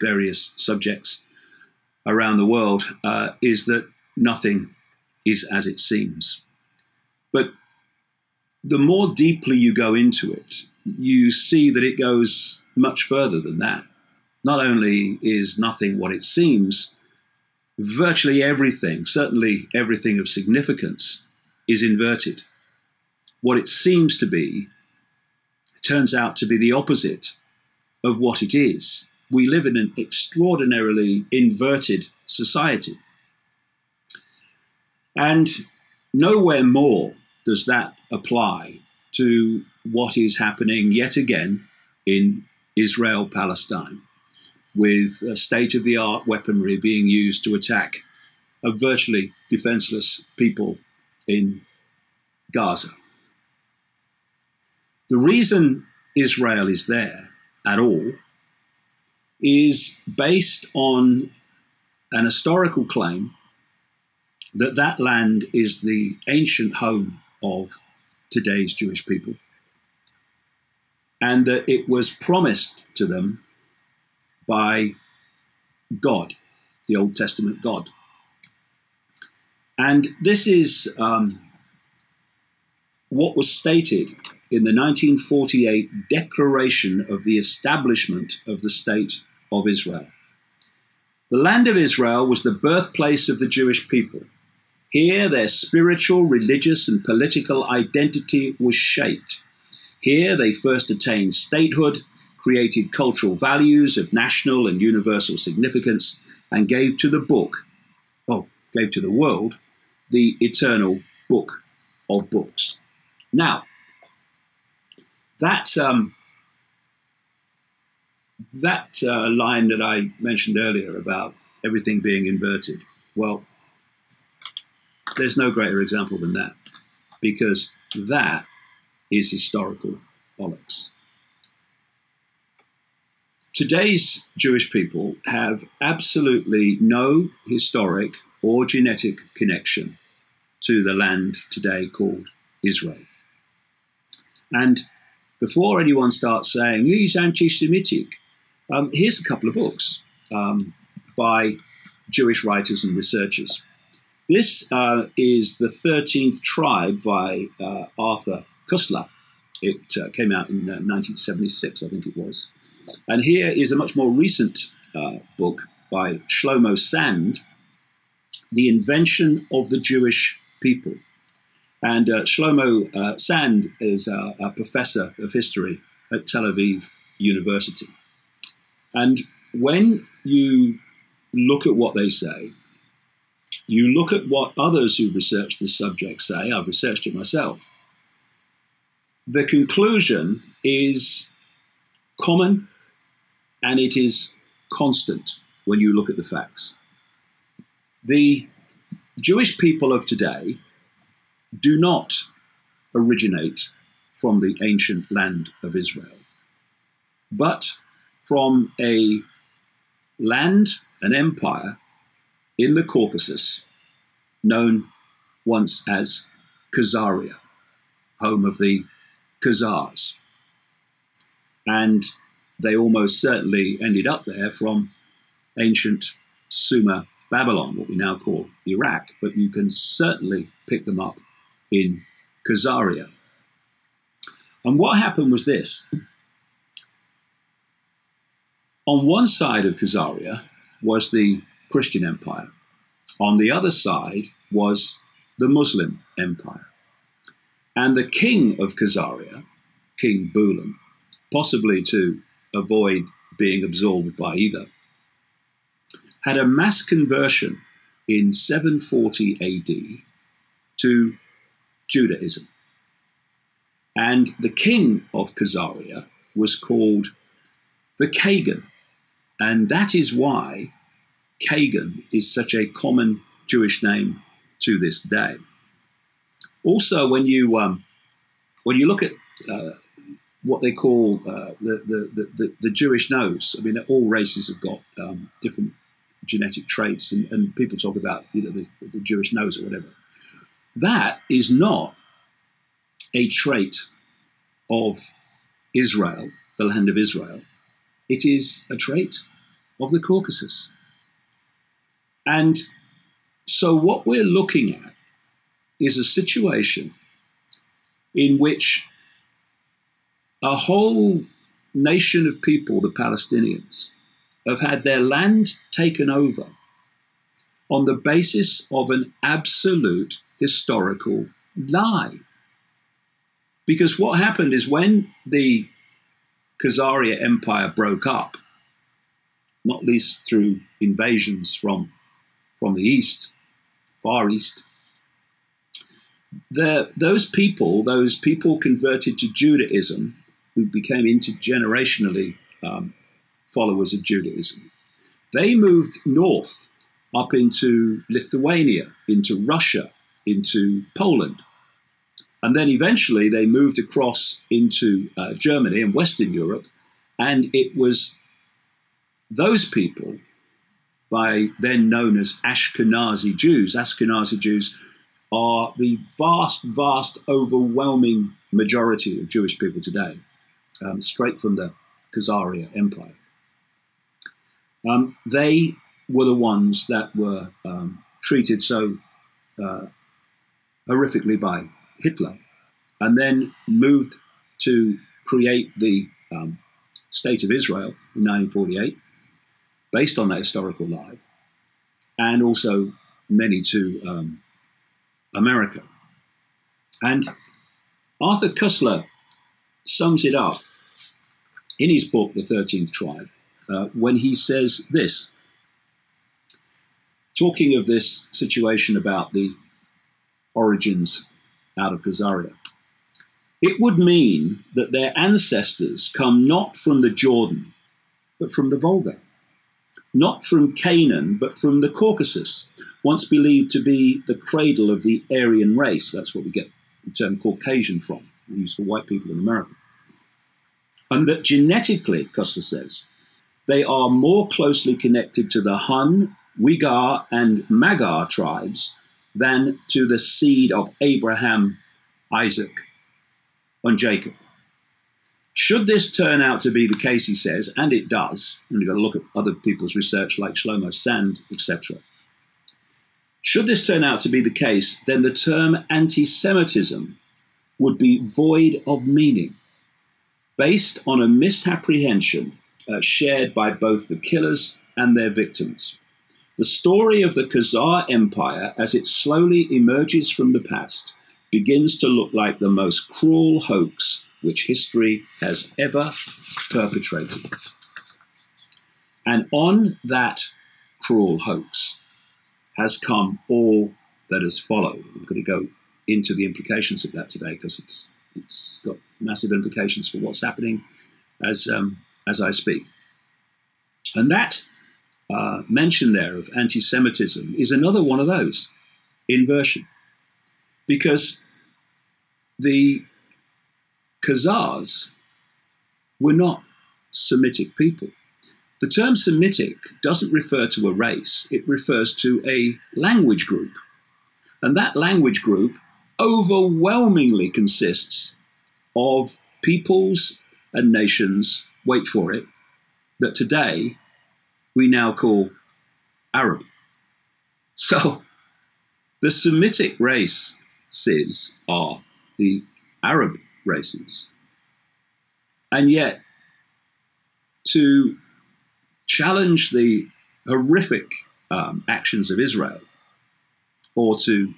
various subjects around the world, is that nothing is as it seems. But the more deeply you go into it, you see that it goes much further than that. Not only is nothing what it seems, virtually everything, certainly everything of significance, is inverted. What it seems to be turns out to be the opposite of what it is. We live in an extraordinarily inverted society. And nowhere more does that apply to what is happening yet again in Israel-Palestine, with state-of-the-art weaponry being used to attack a virtually defenseless people in Gaza. The reason Israel is there at all is based on an historical claim that that land is the ancient home of today's Jewish people, and that it was promised to them by God, the Old Testament God. And this is what was stated in the 1948 Declaration of the Establishment of the State of Israel. The land of Israel was the birthplace of the Jewish people. Here their spiritual, religious, and political identity was shaped. Here they first attained statehood, created cultural values of national and universal significance, and gave to the world, the eternal book of books. Now, that line that I mentioned earlier about everything being inverted, well, there's no greater example than that, because that is historical bollocks. Today's Jewish people have absolutely no historic or genetic connection to the land today called Israel. And before anyone starts saying, he's anti-Semitic, here's a couple of books by Jewish writers and researchers. This is The 13th Tribe by Arthur Koestler. It came out in 1976, I think it was. And here is a much more recent book by Shlomo Sand, The Invention of the Jewish People. And Shlomo Sand is a professor of history at Tel Aviv University. And when you look at what they say, you look at what others who've researched this subject say, I've researched it myself, the conclusion is common and it is constant when you look at the facts. The Jewish people of today do not originate from the ancient land of Israel, but from a land, an empire in the Caucasus known once as Khazaria, home of the Khazars. And they almost certainly ended up there from ancient Sumer Babylon, what we now call Iraq, but you can certainly pick them up in Khazaria. And what happened was this. On one side of Khazaria was the Christian Empire. On the other side was the Muslim Empire. And the king of Khazaria, King Bulan, possibly to avoid being absorbed by either, had a mass conversion in 740 AD to Judaism. And the king of Khazaria was called the Kagan. And that is why Kagan is such a common Jewish name to this day. Also, when you look at what they call the Jewish nose, I mean, all races have got different genetic traits, and people talk about the Jewish nose or whatever. That is not a trait of Israel, the land of Israel. It is a trait of the Caucasus. And so what we're looking at is a situation in which a whole nation of people, the Palestinians, have had their land taken over on the basis of an absolute historical lie. Because what happened is when the Khazaria Empire broke up, not least through invasions from the east, Far East, those people converted to Judaism, who became intergenerationally followers of Judaism. They moved north up into Lithuania, into Russia, into Poland. And then eventually they moved across into Germany and Western Europe. And it was those people, by then known as Ashkenazi Jews. Ashkenazi Jews are the vast, vast, overwhelming majority of Jewish people today, straight from the Khazaria Empire. They were the ones that were treated so horrifically by Hitler, and then moved to create the State of Israel in 1948, based on that historical lie, and also many to America. And Arthur Koestler sums it up in his book, The 13th Tribe, when he says this, talking of this situation about the origins out of Khazaria. It would mean that their ancestors come not from the Jordan, but from the Volga, not from Canaan, but from the Caucasus, once believed to be the cradle of the Aryan race. That's what we get the term Caucasian from, used for white people in America. And that genetically, Koestler says, they are more closely connected to the Hun, Uyghur, and Magyar tribes than to the seed of Abraham, Isaac, and Jacob. Should this turn out to be the case, he says, and it does, and you've got to look at other people's research like Shlomo Sand, etc. Should this turn out to be the case, then the term anti-Semitism would be void of meaning, based on a misapprehension shared by both the killers and their victims. The story of the Khazar Empire, as it slowly emerges from the past, begins to look like the most cruel hoax which history has ever perpetrated. And on that cruel hoax has come all that has followed. I'm going to go into the implications of that today because it's got massive implications for what's happening as I speak. And that mention there of anti-Semitism is another one of those, inversion. Because the Khazars were not Semitic people. The term Semitic doesn't refer to a race, it refers to a language group. And that language group overwhelmingly consists of peoples and nations, wait for it, that today we now call Arab. So the Semitic races are the Arab races. And yet, to challenge the horrific actions of Israel, or to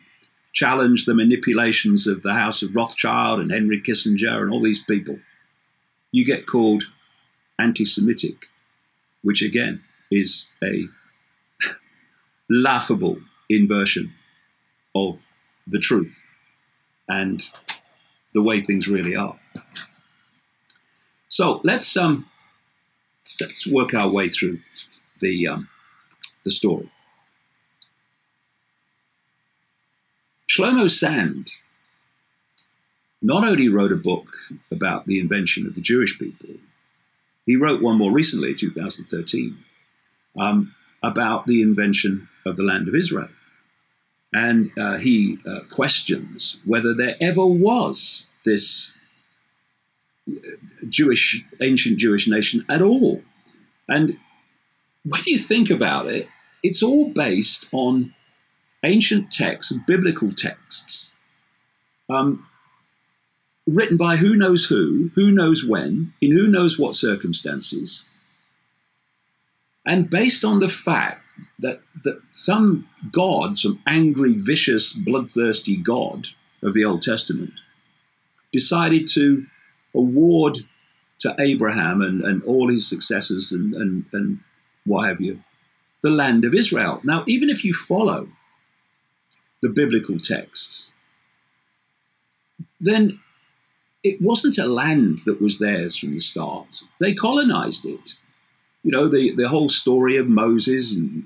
challenge the manipulations of the House of Rothschild and Henry Kissinger and all these people, you get called anti-Semitic, which again is a laughable inversion of the truth and the way things really are. So let's work our way through the story. Shlomo Sand not only wrote a book about the invention of the Jewish people, he wrote one more recently, 2013, about the invention of the land of Israel. And he questions whether there ever was this ancient Jewish nation at all. And when you think about it, it's all based on ancient texts, biblical texts, written by who knows when, in who knows what circumstances, and based on the fact that some God, some angry, vicious, bloodthirsty God of the Old Testament, decided to award to Abraham and all his successors and what have you, the land of Israel. Now, even if you follow the biblical texts, then it wasn't a land that was theirs from the start. They colonized it. You know, the whole story of Moses and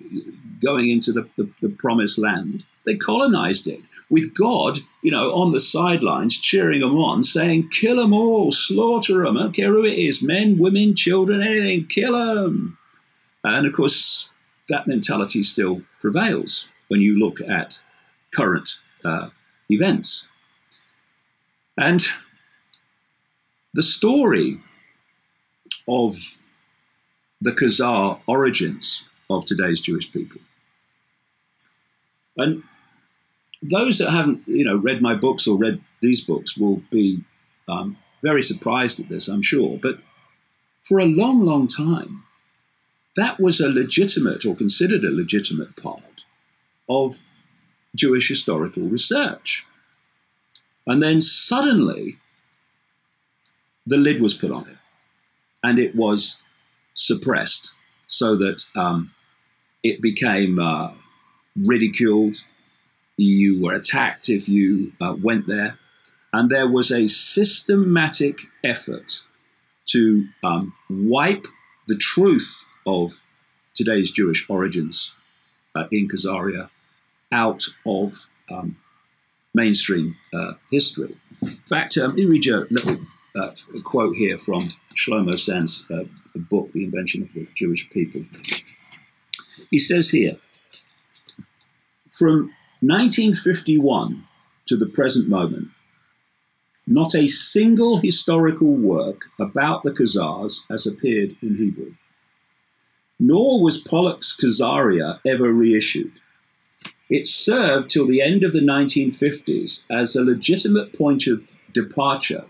going into the promised land, they colonized it with God, you know, on the sidelines, cheering them on, saying, kill them all, slaughter them, I don't care who it is, men, women, children, anything, kill them. And of course, that mentality still prevails when you look at current events. And the story of the Khazar origins of today's Jewish people. And those that haven't, you know, read my books or read these books will be very surprised at this, I'm sure. But for a long, long time, that was a legitimate or considered a legitimate part of Jewish historical research. And then suddenly, the lid was put on it, and it was suppressed so that it became ridiculed. You were attacked if you went there. And there was a systematic effort to wipe the truth of today's Jewish origins in Khazaria out of mainstream history. In fact, let me read you a little quote here from Shlomo Sand's book, The Invention of the Jewish People. He says here, from 1951 to the present moment, not a single historical work about the Khazars has appeared in Hebrew, nor was Pollock's Khazaria ever reissued. It served till the end of the 1950s as a legitimate point of departure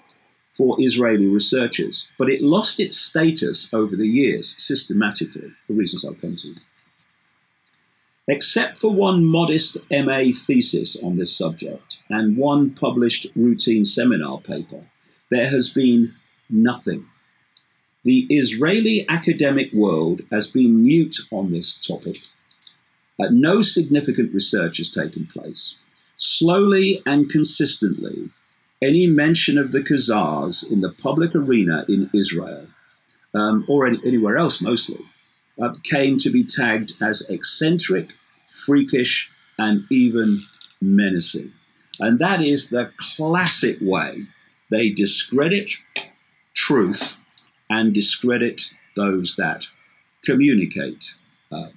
for Israeli researchers, but it lost its status over the years systematically, for reasons I'll come to. Except for one modest MA thesis on this subject and one published routine seminar paper, there has been nothing. The Israeli academic world has been mute on this topic. No significant research has taken place. Slowly and consistently, any mention of the Khazars in the public arena in Israel, or anywhere else mostly, came to be tagged as eccentric, freakish, and even menacing. And that is the classic way they discredit truth and discredit those that communicate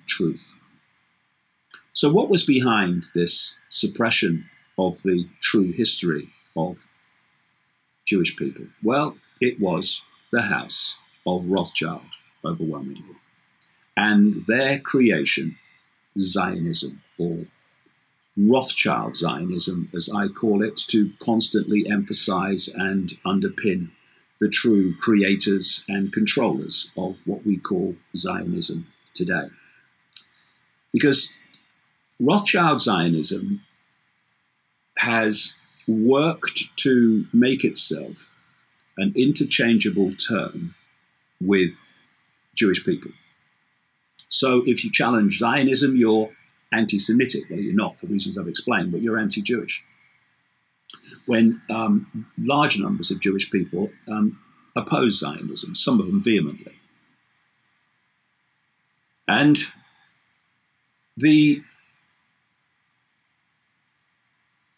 truth. So what was behind this suppression of the true history of Jewish people? Well, it was the house of Rothschild, overwhelmingly, and their creation, Zionism, or Rothschild Zionism, as I call it, to constantly emphasize and underpin the true creators and controllers of what we call Zionism today. Because Rothschild Zionism has worked to make itself an interchangeable term with Jewish people. So if you challenge Zionism, you're anti-Semitic. Well, you're not, for reasons I've explained, but you're anti-Jewish. When large numbers of Jewish people oppose Zionism, some of them vehemently. And the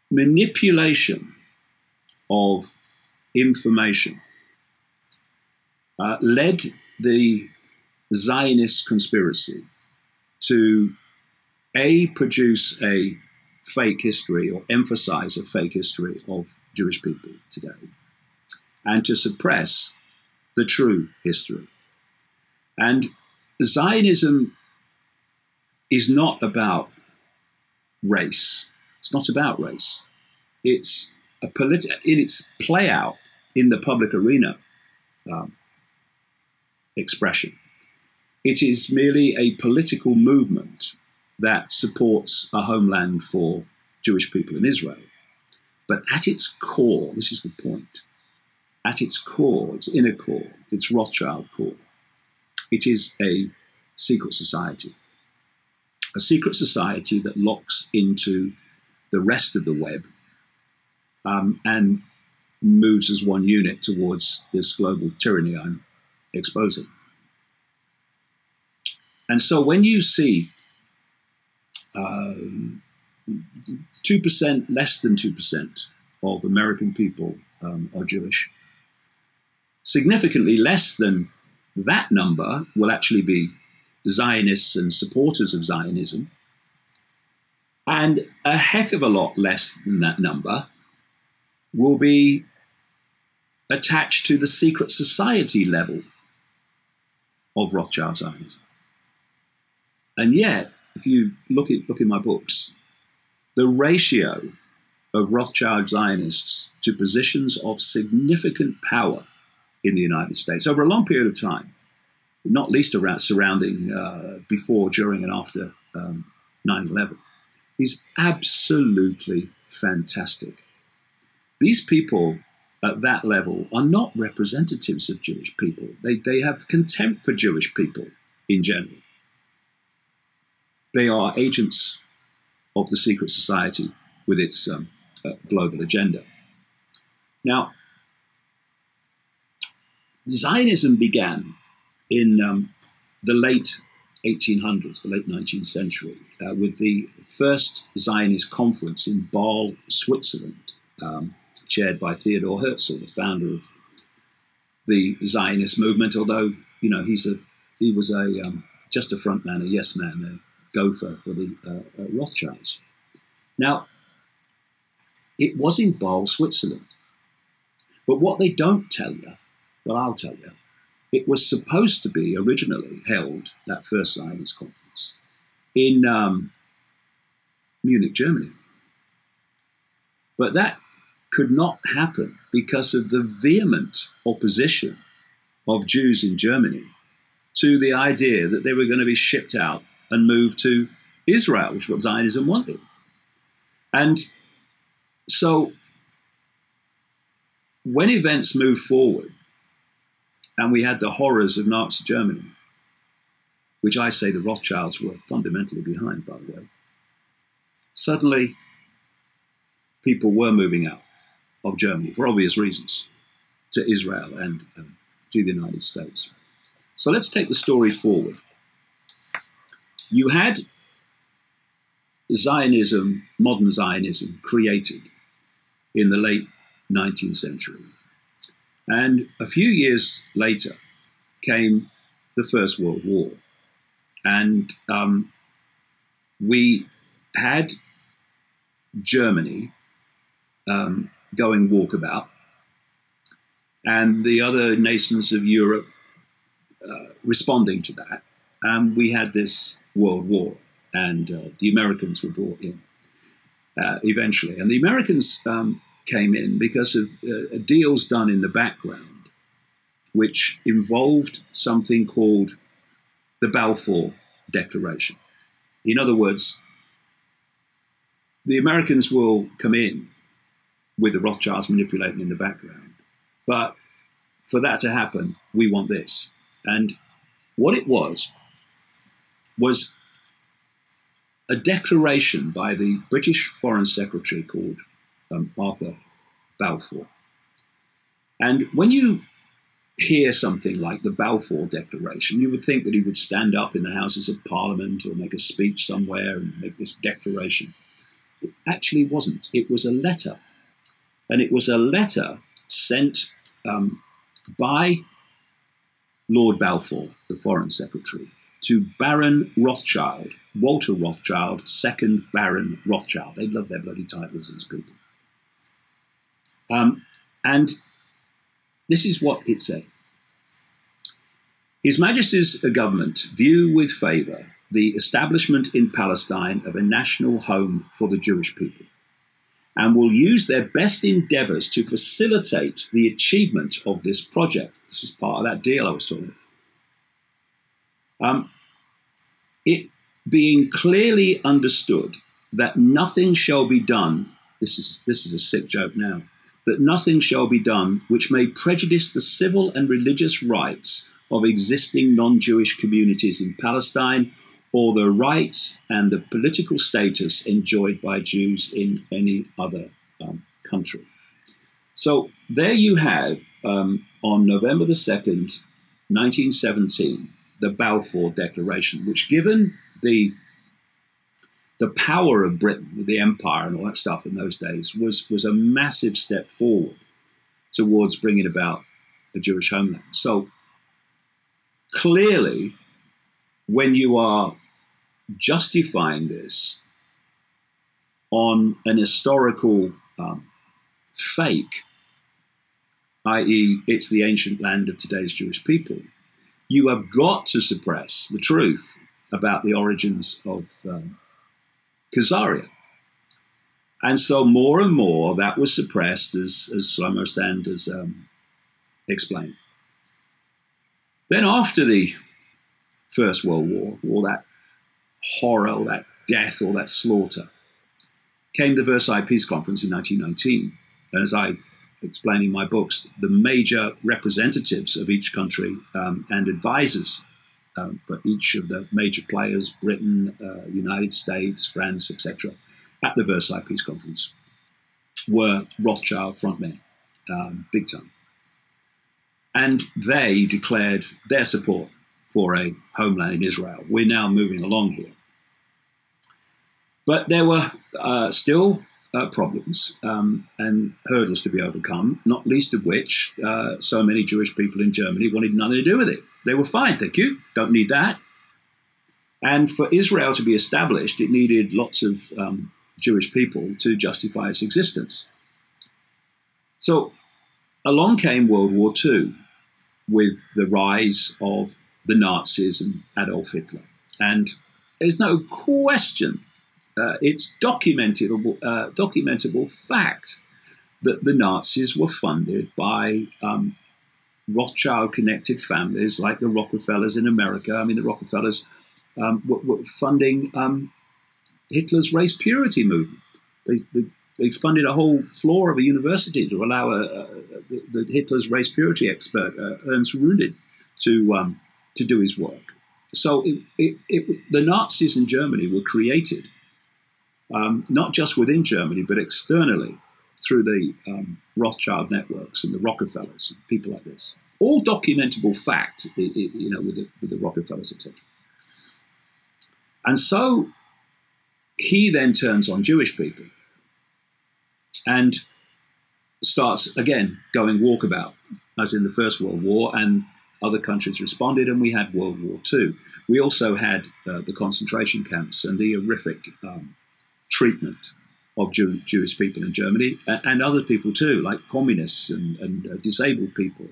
manipulation of information led the Zionist conspiracy to produce a fake history or emphasize a fake history of Jewish people today, and to suppress the true history. And Zionism is not about race. It's not about race. It's in its play out in the public arena expression. It is merely a political movement that supports a homeland for Jewish people in Israel. But at its core, this is the point, at its core, its inner core, its Rothschild core, it is a secret society. A secret society that locks into the rest of the web and moves as one unit towards this global tyranny I'm exposing. And so when you see 2%, less than 2% of American people are Jewish, significantly less than that number will actually be Zionists and supporters of Zionism, and a heck of a lot less than that number will be attached to the secret society level of Rothschild Zionism. And yet, if you look in my books, the ratio of Rothschild Zionists to positions of significant power in the United States over a long period of time, not least around surrounding before, during, and after 9/11, is absolutely fantastic. These people at that level are not representatives of Jewish people. They have contempt for Jewish people in general. They are agents of the secret society with its global agenda. Now, Zionism began in the late 1800s, the late 19th century, with the first Zionist conference in Basel, Switzerland, chaired by Theodor Herzl, the founder of the Zionist movement. Although he was just a front man, a yes man, a gopher for the Rothschilds. Now, it was in Basel, Switzerland, but what they don't tell you, but I'll tell you, it was supposed to be originally held, that first Zionist conference, in Munich, Germany. But that could not happen because of the vehement opposition of Jews in Germany to the idea that they were going to be shipped out and moved to Israel, which is what Zionism wanted. And so when events moved forward, and we had the horrors of Nazi Germany, which I say the Rothschilds were fundamentally behind, by the way, suddenly people were moving out of Germany, for obvious reasons, to Israel and to the United States. So let's take the story forward. You had Zionism, modern Zionism, created in the late 19th century. And a few years later came the First World War. And we had Germany going walkabout, and the other nations of Europe responding to that. And we had this World War, and the Americans were brought in eventually. And the Americans came in because of deals done in the background, which involved something called the Balfour Declaration. In other words, the Americans will come in with the Rothschilds manipulating in the background, but for that to happen, we want this. And what it was a declaration by the British Foreign Secretary called Arthur Balfour. And when you hear something like the Balfour Declaration, you would think that he would stand up in the Houses of Parliament or make a speech somewhere and make this declaration. It actually wasn't. It was a letter. And it was a letter sent by Lord Balfour, the Foreign Secretary, to Baron Rothschild, Walter Rothschild, 2nd Baron Rothschild. They love their bloody titles, these people. And this is what it said. His Majesty's government view with favour the establishment in Palestine of a national home for the Jewish people, and will use their best endeavors to facilitate the achievement of this project. This is part of that deal I was talking about. It being clearly understood that nothing shall be done, this is a sick joke now, that nothing shall be done which may prejudice the civil and religious rights of existing non-Jewish communities in Palestine, or the rights and the political status enjoyed by Jews in any other country. So there you have, on November the 2nd, 1917, the Balfour Declaration, which, given the power of Britain, the empire and all that stuff in those days, was a massive step forward towards bringing about a Jewish homeland. So clearly, when you are justifying this on an historical fake, i.e. it's the ancient land of today's Jewish people, you have got to suppress the truth about the origins of Khazaria. And so more and more that was suppressed, as Shlomo Sanders explained. Then after the First World War, all that horror, all that death, all that slaughter, came the Versailles Peace Conference in 1919. And as I explain in my books, the major representatives of each country and advisors for each of the major players, Britain, United States, France, etc., at the Versailles Peace Conference, were Rothschild frontmen, big time. And they declared their support for a homeland in Israel. We're now moving along here. But there were still problems and hurdles to be overcome, not least of which so many Jewish people in Germany wanted nothing to do with it. They were fine, thank you, don't need that. And for Israel to be established, it needed lots of Jewish people to justify its existence. So along came World War II with the rise of the Nazis and Adolf Hitler. And there's no question, it's documentable fact that the Nazis were funded by Rothschild-connected families like the Rockefellers in America. I mean, the Rockefellers were funding Hitler's race purity movement. They funded a whole floor of a university to allow the Hitler's race purity expert, Ernst Rundin, to do his work. So the Nazis in Germany were created not just within Germany, but externally through the Rothschild networks and the Rockefellers, and people like this. All documentable fact, with the Rockefellers, etc. And so he then turns on Jewish people and starts, again, going walkabout, as in the First World War, and other countries responded, and we had World War II. We also had the concentration camps and the horrific treatment of Jewish people in Germany, and other people too, like communists and disabled people,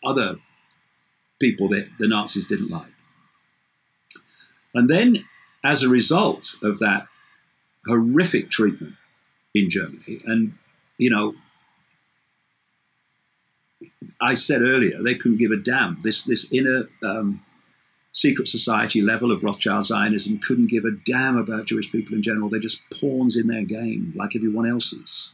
other people that the Nazis didn't like. And then, as a result of that horrific treatment in Germany, and, I said earlier, they couldn't give a damn. This inner secret society level of Rothschild Zionism couldn't give a damn about Jewish people in general. They're just pawns in their game, like everyone else's.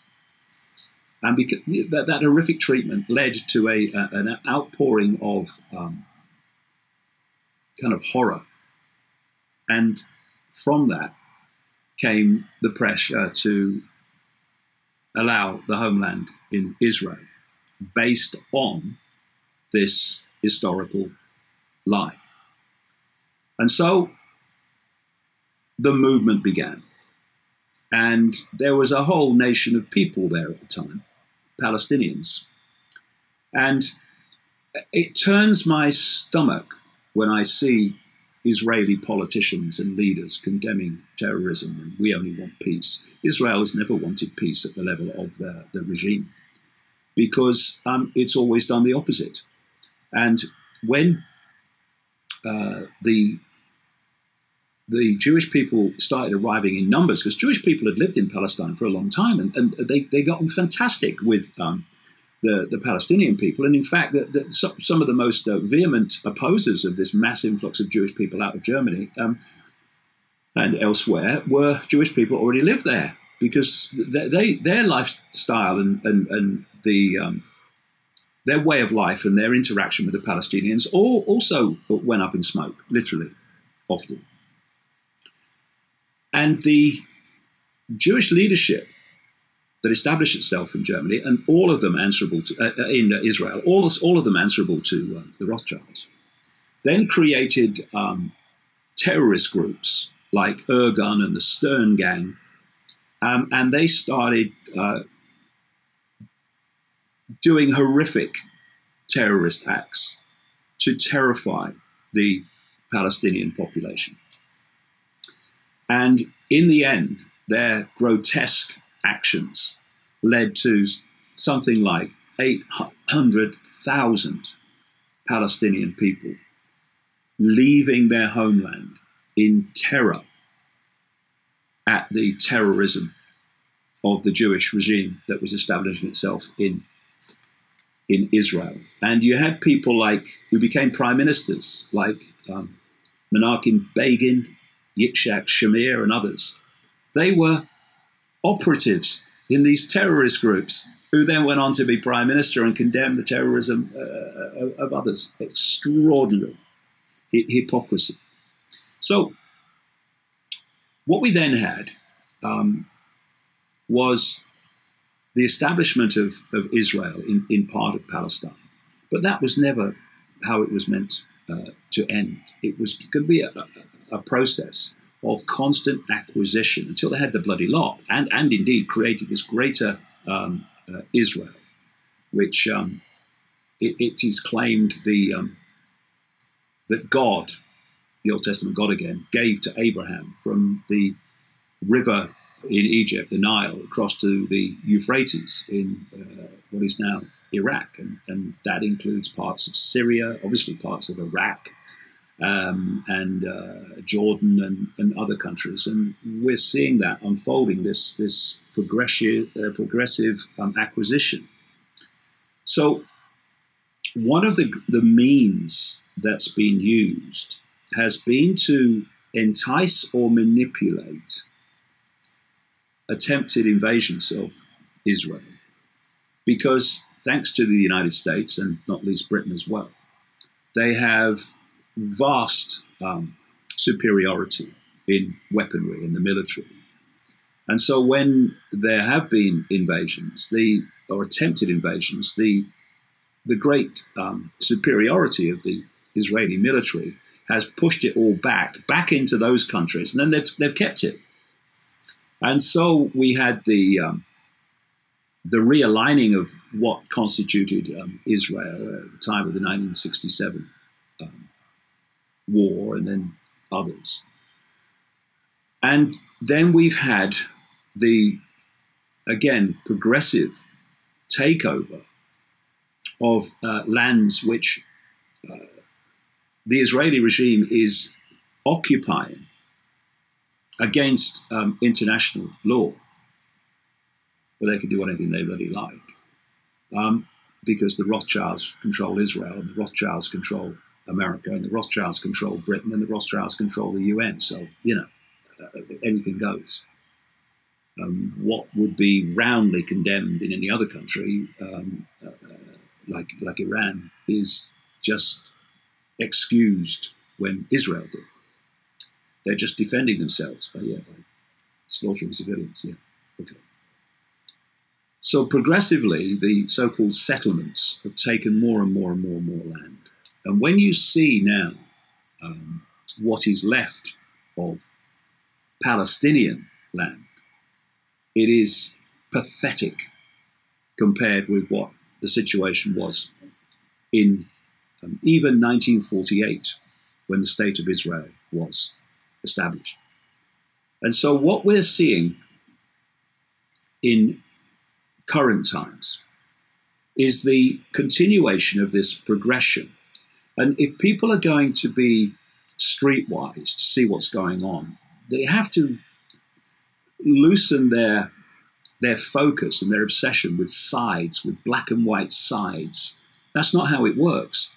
And because that horrific treatment led to an outpouring of kind of horror. And from that came the pressure to allow the homeland in Israel based on this historical lie. And so the movement began. And there was a whole nation of people there at the time, Palestinians. And it turns my stomach when I see Israeli politicians and leaders condemning terrorism and we only want peace. Israel has never wanted peace at the level of the regime because it's always done the opposite. And when the the Jewish people started arriving in numbers, because Jewish people had lived in Palestine for a long time, and they got on fantastic with the Palestinian people. And in fact, some of the most vehement opposers of this mass influx of Jewish people out of Germany and elsewhere were Jewish people who already lived there, because their lifestyle and their way of life and their interaction with the Palestinians also went up in smoke, literally, often. And the Jewish leadership that established itself in Germany, and all of them answerable to, in Israel, all of them answerable to the Rothschilds, then created terrorist groups like Irgun and the Stern Gang, and they started doing horrific terrorist acts to terrify the Palestinian population. And in the end, their grotesque actions led to something like 800,000 Palestinian people leaving their homeland in terror at the terrorism of the Jewish regime that was establishing itself in Israel. And you had people who became prime ministers, like Menachem Begin, Yitzhak Shamir, and others. They were operatives in these terrorist groups who then went on to be prime minister and condemn the terrorism of others. Extraordinary hypocrisy. So what we then had was the establishment of Israel in part of Palestine. But that was never how it was meant to end. It was going to be a process of constant acquisition until they had the bloody lot, and indeed created this greater Israel, which it is claimed that God, the Old Testament God again, gave to Abraham from the river in Egypt, the Nile, across to the Euphrates in what is now Iraq, and that includes parts of Syria, obviously parts of Iraq, and Jordan and other countries. And we're seeing that unfolding, this progressive acquisition. So one of the means that's been used has been to entice or manipulate attempted invasions of Israel, because thanks to the United States, and not least Britain as well, they have vast superiority in weaponry in the military. And so when there have been invasions, or attempted invasions, the great superiority of the Israeli military has pushed it all back into those countries, and then they've kept it. And so we had the realigning of what constituted Israel at the time of the 1967 war, and then others. And then we've had the, again, progressive takeover of lands which the Israeli regime is occupying against international law. But they can do anything they really like, because the Rothschilds control Israel, and the Rothschilds control America, and the Rothschilds control Britain, and the Rothschilds control the UN. So, anything goes. What would be roundly condemned in any other country, like Iran, is just excused when Israel do. They're just defending themselves by slaughtering civilians. Yeah, okay. So progressively, the so-called settlements have taken more and more and more and more land. And when you see now what is left of Palestinian land, it is pathetic compared with what the situation was in even 1948, when the State of Israel was established. And so what we're seeing in current times is the continuation of this progression. And if people are going to be streetwise to see what's going on. They have to loosen their focus and their obsession with sides, with black and white sides. That's not how it works.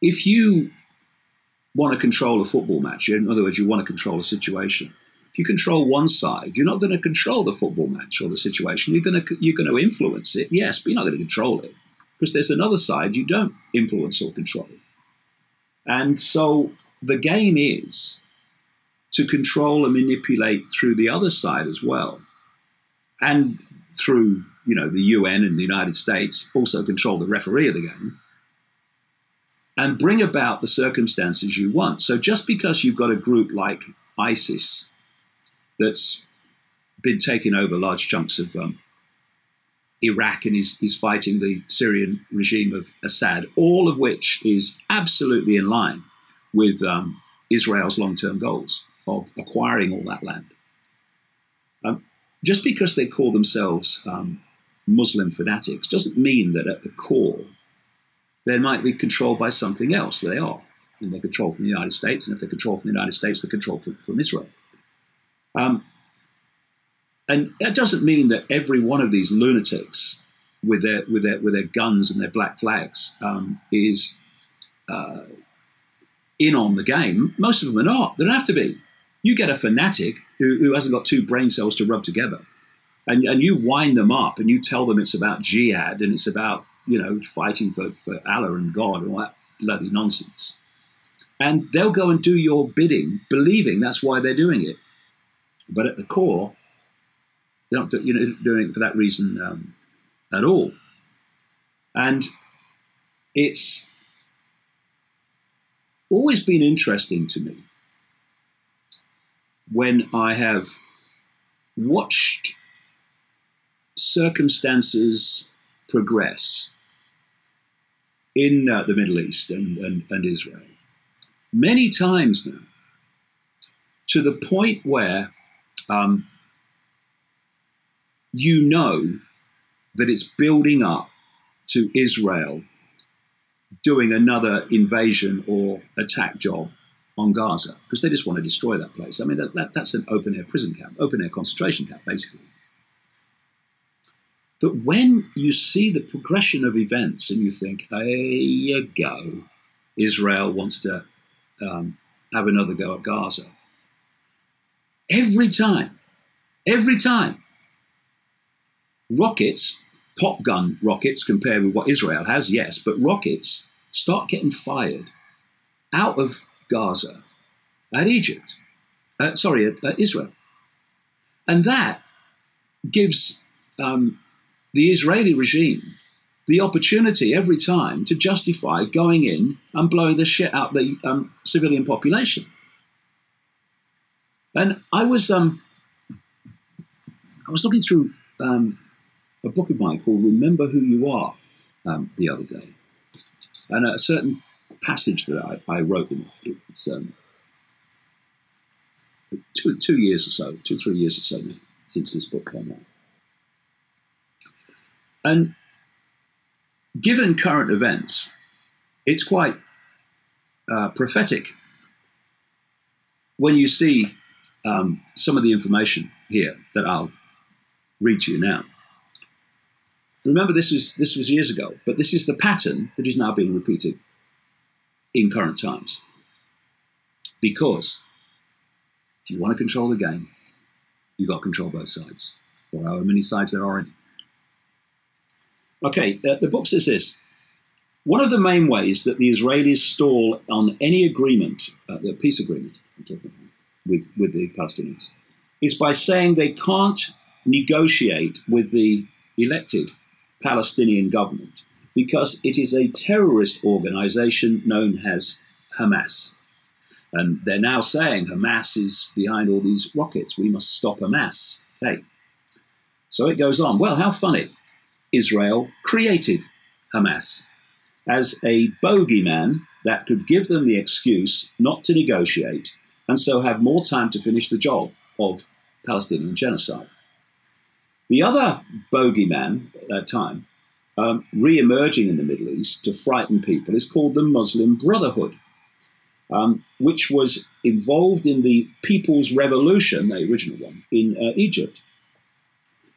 If you want to control a football match, in other words, you want to control a situation, if you control one side, you're not going to control the football match or the situation. You're going to influence it, yes, but you're not going to control it, because there's another side you don't influence or control. And so the game is to control and manipulate through the other side as well, and through, the UN and the United States, also control the referee of the game, and bring about the circumstances you want. So just because you've got a group like ISIS that's been taking over large chunks of Iraq and is fighting the Syrian regime of Assad, all of which is absolutely in line with Israel's long-term goals of acquiring all that land. Just because they call themselves Muslim fanatics doesn't mean that at the core they might be controlled by something else. They are. And they're controlled from the United States, and if they're controlled from the United States, they're controlled from Israel. And that doesn't mean that every one of these lunatics with their guns and their black flags is in on the game. Most of them are not. They don't have to be. You get a fanatic who hasn't got two brain cells to rub together, and you wind them up and you tell them it's about jihad and it's about fighting for Allah and God and all that bloody nonsense. And they'll go and do your bidding, believing that's why they're doing it. But at the core, they're not doing it for that reason at all. And it's always been interesting to me when I have watched circumstances progress in the Middle East and Israel, many times now, to the point where that it's building up to Israel doing another invasion or attack job on Gaza, because they just want to destroy that place. I mean, that's an open-air prison camp, open-air concentration camp, basically. That when you see the progression of events and you think, there you go, Israel wants to have another go at Gaza. Every time, rockets, pop gun rockets compared with what Israel has, yes, but rockets start getting fired out of Gaza at Israel. And that gives the Israeli regime the opportunity every time to justify going in and blowing the shit out the civilian population. And I was looking through a book of mine called Remember Who You Are the other day. And a certain passage that I wrote in it, it's 2 years or so, 2-3 years or so now, since this book came out. And given current events, it's quite prophetic when you see some of the information here that I'll read to you now. Remember, this was years ago, but this is the pattern that is now being repeated in current times. Because if you want to control the game, you've got to control both sides, or however many sides there are in it. Okay, the book says this. One of the main ways that the Israelis stall on any agreement, the peace agreement I'm talking about, with the Palestinians, is by saying they can't negotiate with the elected Palestinian government because it is a terrorist organization known as Hamas. And they're now saying Hamas is behind all these rockets. We must stop Hamas. Okay. So it goes on. Well, how funny. Israel created Hamas as a bogeyman that could give them the excuse not to negotiate and so have more time to finish the job of Palestinian genocide. The other bogeyman at that time re-emerging in the Middle East to frighten people is called the Muslim Brotherhood, which was involved in the People's Revolution, the original one, in Egypt.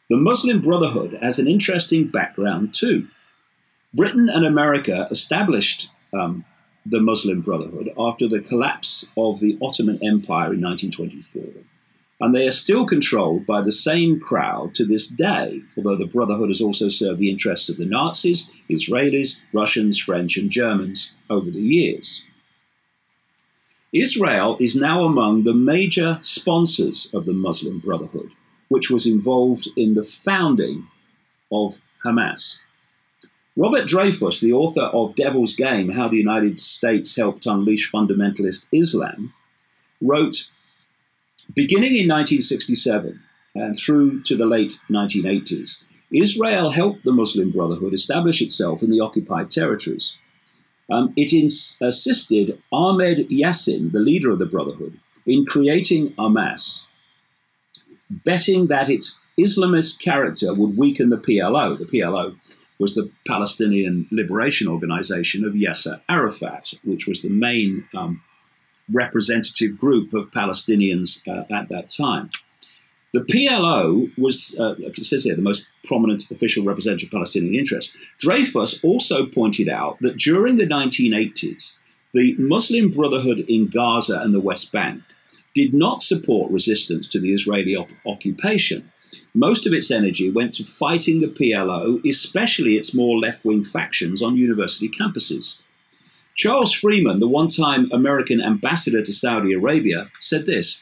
The Muslim Brotherhood has an interesting background too. Britain and America established the Muslim Brotherhood after the collapse of the Ottoman Empire in 1924. And they are still controlled by the same crowd to this day, although the Brotherhood has also served the interests of the Nazis, Israelis, Russians, French, and Germans over the years. Israel is now among the major sponsors of the Muslim Brotherhood, which was involved in the founding of Hamas. Robert Dreyfuss, the author of Devil's Game, How the United States Helped Unleash Fundamentalist Islam, wrote, beginning in 1967 and through to the late 1980s, Israel helped the Muslim Brotherhood establish itself in the occupied territories. It assisted Ahmed Yassin, the leader of the Brotherhood, in creating Hamas, betting that its Islamist character would weaken the PLO. The PLO was the Palestinian Liberation Organization of Yasser Arafat, which was the main representative group of Palestinians at that time. The PLO was, like it says here, the most prominent official representative of Palestinian interests. Dreyfuss also pointed out that during the 1980s, the Muslim Brotherhood in Gaza and the West Bank did not support resistance to the Israeli occupation. Most of its energy went to fighting the PLO, especially its more left-wing factions on university campuses. Charles Freeman, the one-time American ambassador to Saudi Arabia, said this: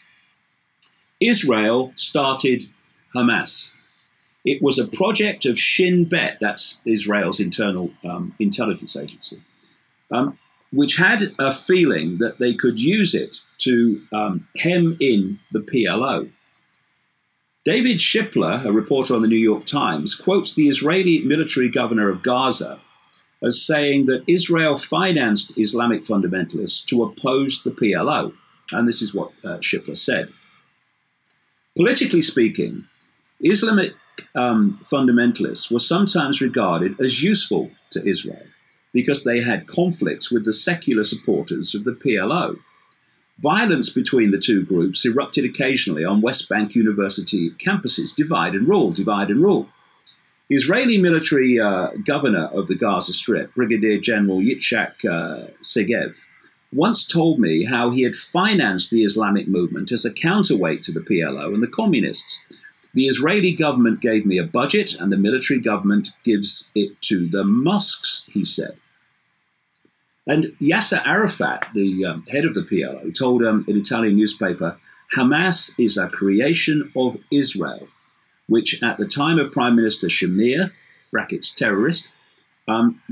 Israel started Hamas. It was a project of Shin Bet, that's Israel's internal intelligence agency, which had a feeling that they could use it to hem in the PLO. David Shipler, a reporter on the New York Times, quotes the Israeli military governor of Gaza as saying that Israel financed Islamic fundamentalists to oppose the PLO. And this is what Shipler said. Politically speaking, Islamic fundamentalists were sometimes regarded as useful to Israel because they had conflicts with the secular supporters of the PLO. Violence between the two groups erupted occasionally on West Bank University campuses. Divide and rule, divide and rule. The Israeli military governor of the Gaza Strip, Brigadier General Yitzhak Segev, once told me how he had financed the Islamic movement as a counterweight to the PLO and the communists. The Israeli government gave me a budget and the military government gives it to the mosques, he said. And Yasser Arafat, the head of the PLO, told an Italian newspaper, Hamas is a creation of Israel, which at the time of Prime Minister Shamir, brackets terrorist,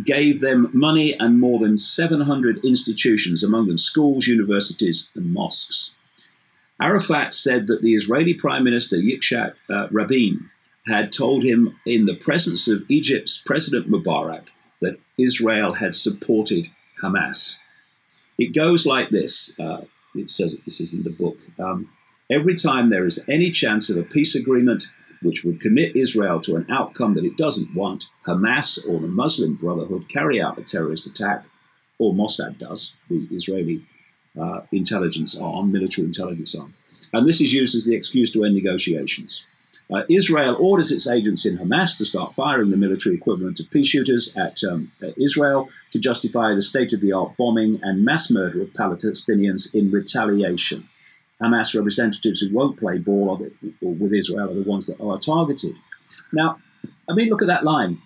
gave them money and more than 700 institutions, among them schools, universities, and mosques. Arafat said that the Israeli Prime Minister Yitzhak Rabin had told him in the presence of Egypt's President Mubarak that Israel had supported Hamas. It goes like this. It says this is in the book. Every time there is any chance of a peace agreement which would commit Israel to an outcome that it doesn't want, Hamas or the Muslim Brotherhood carry out a terrorist attack, or Mossad does, the Israeli intelligence arm, military intelligence arm. And this is used as the excuse to end negotiations. Israel orders its agents in Hamas to start firing the military equivalent of peace shooters at Israel to justify the state-of-the-art bombing and mass murder of Palestinians in retaliation. Hamas representatives who won't play ball with Israel are the ones that are targeted. Now, I mean, look at that line.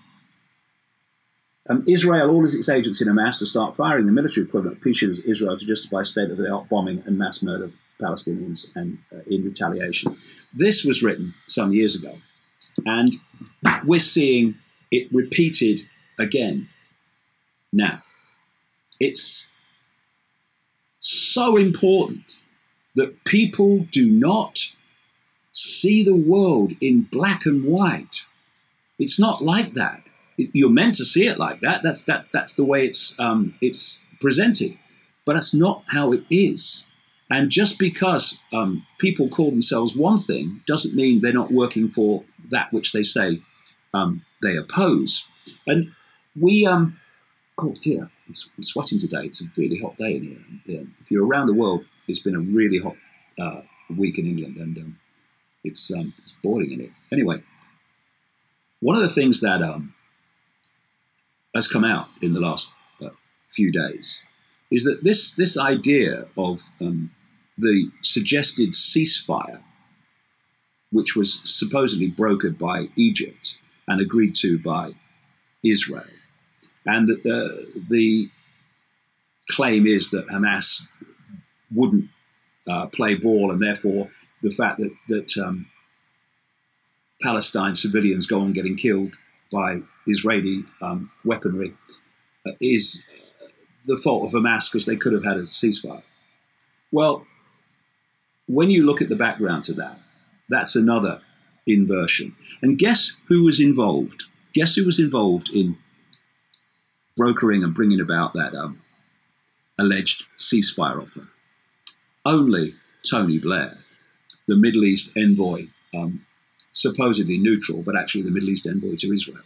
Israel orders its agents in Hamas to start firing the military equivalent of peace shooters at Israel to justify state-of-the-art bombing and mass murder of Palestinians and in retaliation. This was written some years ago, and we're seeing it repeated again now. It's so important that people do not see the world in black and white. It's not like that. You're meant to see it like that. That's the way it's presented, but that's not how it is. And just because people call themselves one thing doesn't mean they're not working for that which they say they oppose. And we, oh dear, I'm sweating today. It's a really hot day in here. If you're around the world, it's been a really hot week in England, and it's boiling in here. Anyway, one of the things that has come out in the last few days is that this idea of the suggested ceasefire, which was supposedly brokered by Egypt and agreed to by Israel, and that the claim is that Hamas wouldn't play ball, and therefore the fact that Palestine civilians go on getting killed by Israeli weaponry is the fault of Hamas because they could have had a ceasefire. Well, when you look at the background to that, that's another inversion. And guess who was involved? Guess who was involved in brokering and bringing about that alleged ceasefire offer? Only Tony Blair, the Middle East envoy, supposedly neutral, but actually the Middle East envoy to Israel.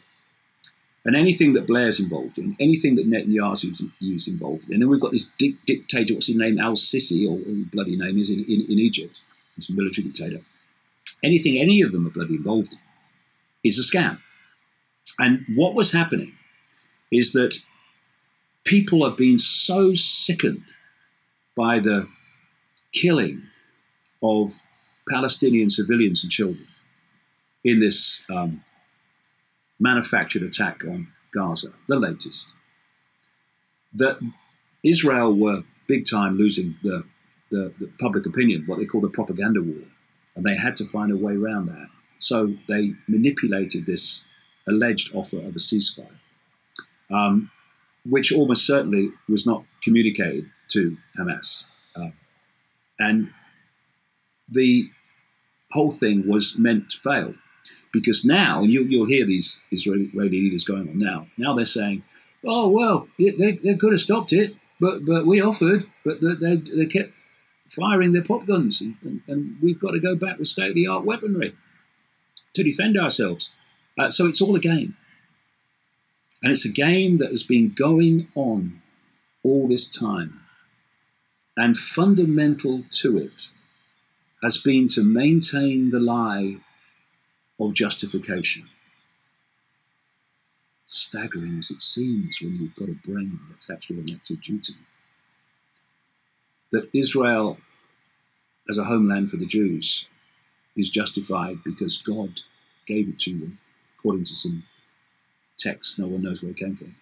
And anything that Blair's involved in, anything that Netanyahu's involved in, and we've got this dictator, what's his name, Al-Sisi, or his bloody name is in Egypt, he's a military dictator. Anything any of them are bloody involved in is a scam. And what was happening is that people have been so sickened by the killing of Palestinian civilians and children in this manufactured attack on Gaza, the latest, that Israel were big time losing the public opinion, what they call the propaganda war, and they had to find a way around that. So they manipulated this alleged offer of a ceasefire, which almost certainly was not communicated to Hamas. And the whole thing was meant to fail. Because now, and you'll hear these Israeli leaders going on now they're saying, oh, well, they could have stopped it, but we offered, but they kept firing their pop guns, and we've got to go back with state-of-the-art weaponry to defend ourselves. So it's all a game. And it's a game that has been going on all this time. And fundamental to it has been to maintain the lie of justification. Staggering as it seems when you've got a brain that's actually on active duty. That Israel, as a homeland for the Jews, is justified because God gave it to them, according to some texts no one knows where it came from.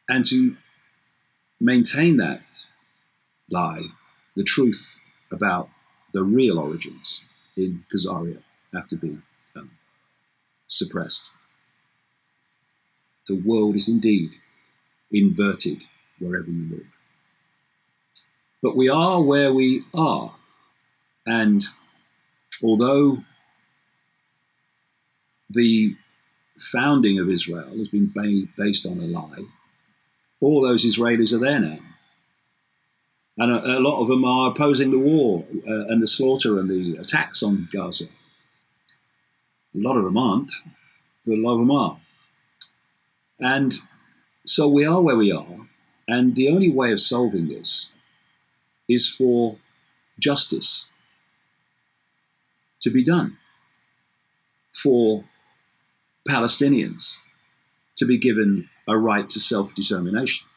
And to maintain that lie, the truth about the real origins in Khazaria have to be suppressed. The world is indeed inverted wherever you look. But we are where we are. And although the founding of Israel has been based on a lie, all those Israelis are there now. And a lot of them are opposing the war and the slaughter and the attacks on Gaza. A lot of them aren't, but a lot of them are. And so we are where we are. And the only way of solving this is for justice to be done, for Palestinians to be given a right to self-determination,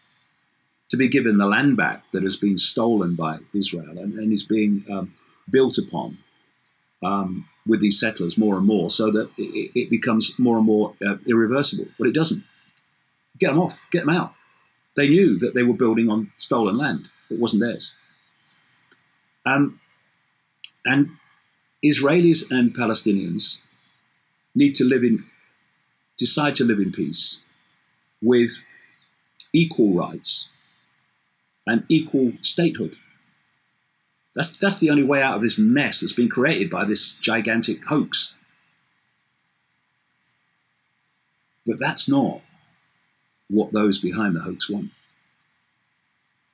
to be given the land back that has been stolen by Israel and is being built upon with these settlers more and more, so that it becomes more and more irreversible. But it doesn't. Get them off, get them out. They knew that they were building on stolen land. It wasn't theirs. And Israelis and Palestinians need to decide to live in peace with equal rights and equal statehood. That's the only way out of this mess that's been created by this gigantic hoax. But that's not what those behind the hoax want.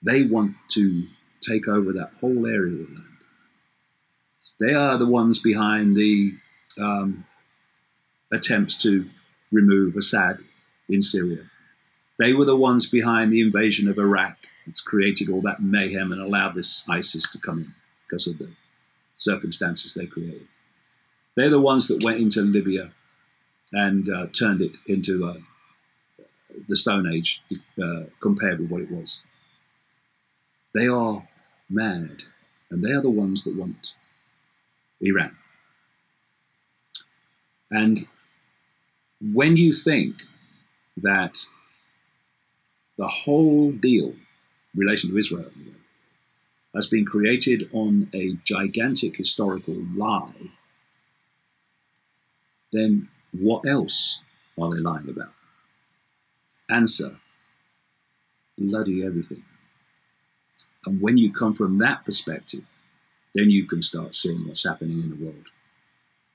They want to take over that whole area of land. They are the ones behind the attempts to remove Assad in Syria. They were the ones behind the invasion of Iraq. It's created all that mayhem and allowed this ISIS to come in because of the circumstances they created. They're the ones that went into Libya and turned it into the Stone Age compared with what it was. They are mad, and they are the ones that want Iran. And when you think that the whole deal, in relation to Israel, has been created on a gigantic historical lie, then what else are they lying about? Answer: bloody everything. And when you come from that perspective, then you can start seeing what's happening in the world.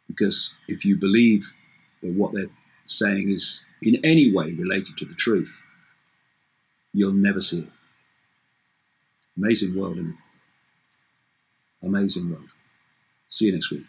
Because if you believe that what they're saying is in any way related to the truth, you'll never see it. Amazing world, isn't it? Amazing world. See you next week.